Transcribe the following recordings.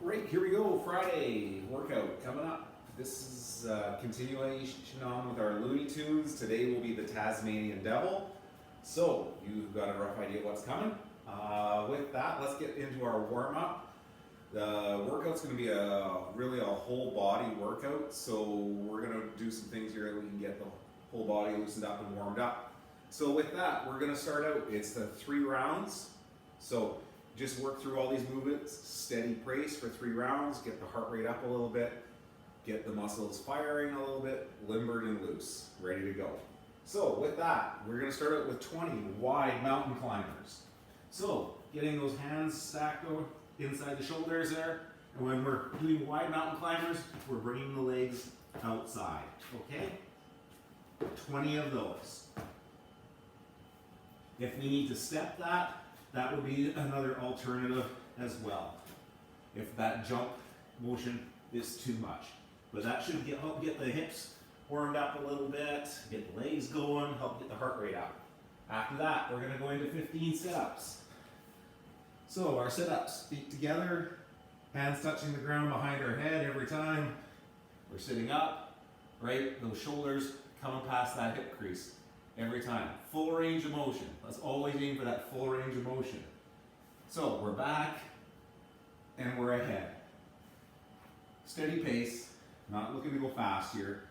Right, here we go. Friday workout coming up. This is a continuation on with our Looney Tunes. Today will be the Tasmanian Devil. So you've got a rough idea what's coming. With that, let's get into our warm up. The workout's going to be really a whole body workout. So we're going to do some things here that we can get the whole body loosened up and warmed up. So with that, we're going to start out. It's the 3 rounds. So just work through all these movements, steady pace for 3 rounds, get the heart rate up a little bit, get the muscles firing a little bit, limbered and loose, ready to go. So with that, we're gonna start out with 20 wide mountain climbers. So getting those hands stacked inside the shoulders there, and when we're doing wide mountain climbers, we're bringing the legs outside, okay? 20 of those. If we need to step that would be another alternative as well, if that jump motion is too much. But that should help get the hips warmed up a little bit, get the legs going, help get the heart rate up. After that, we're going to go into 15 sit-ups. So our sit-ups, feet together, hands touching the ground behind our head every time. We're sitting up, right? Those shoulders coming past that hip crease. Every time. Full range of motion. Let's always aim for that full range of motion. So we're back and we're ahead. Steady pace, not looking to go fast here.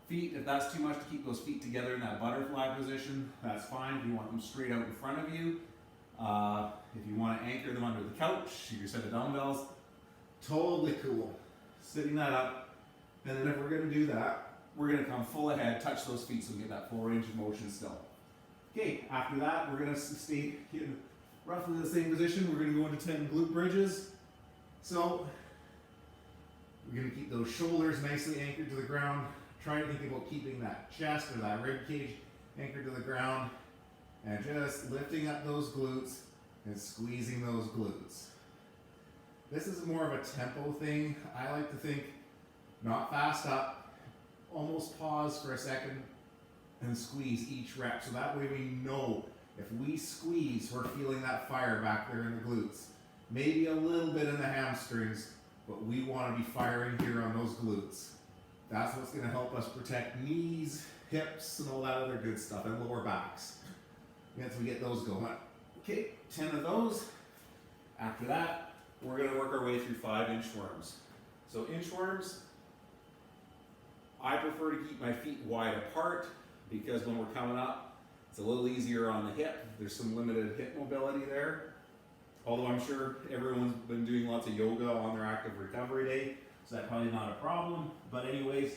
Feet, if that's too much to keep those feet together in that butterfly position, that's fine. If you want them straight out in front of you, if you want to anchor them under the couch, your set of dumbbells, totally cool. Sitting that up, and then if we're going to do that, we're going to come full ahead, touch those feet so we get that full range of motion still. Okay, after that, we're going to stay in roughly the same position. We're going to go into 10 glute bridges. So, we're going to keep those shoulders nicely anchored to the ground. Try to think about keeping that chest or that rib cage anchored to the ground. And just lifting up those glutes and squeezing those glutes. This is more of a tempo thing. I like to think not fast up. Almost pause for a second and squeeze each rep, so that way we know if we squeeze, we're feeling that fire back there in the glutes. Maybe a little bit in the hamstrings, but we want to be firing here on those glutes. That's what's going to help us protect knees, hips, and all that other good stuff, and lower backs. Once we get those going. Okay, 10 of those. After that, we're going to work our way through 5 inchworms. So inchworms, I prefer to keep my feet wide apart because when we're coming up, it's a little easier on the hip. There's some limited hip mobility there. Although I'm sure everyone's been doing lots of yoga on their active recovery day, so that's probably not a problem. But anyways,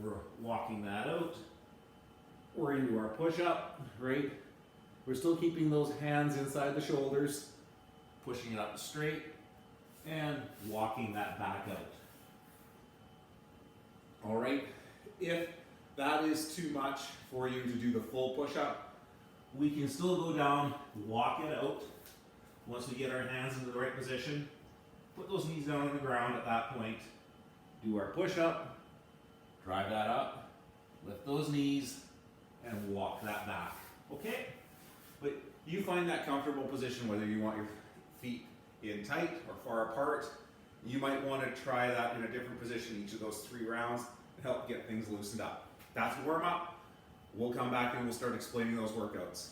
we're walking that out. We're into our push-up, right? We're still keeping those hands inside the shoulders, pushing it up straight, and walking that back out. All right, if that is too much for you to do the full push-up, we can still go down, walk it out. Once we get our hands into the right position, put those knees down on the ground at that point, do our push-up, drive that up, lift those knees, and walk that back, okay? But you find that comfortable position, whether you want your feet in tight or far apart. You might want to try that in a different position each of those 3 rounds to help get things loosened up. That's warm up. We'll come back and we'll start explaining those workouts.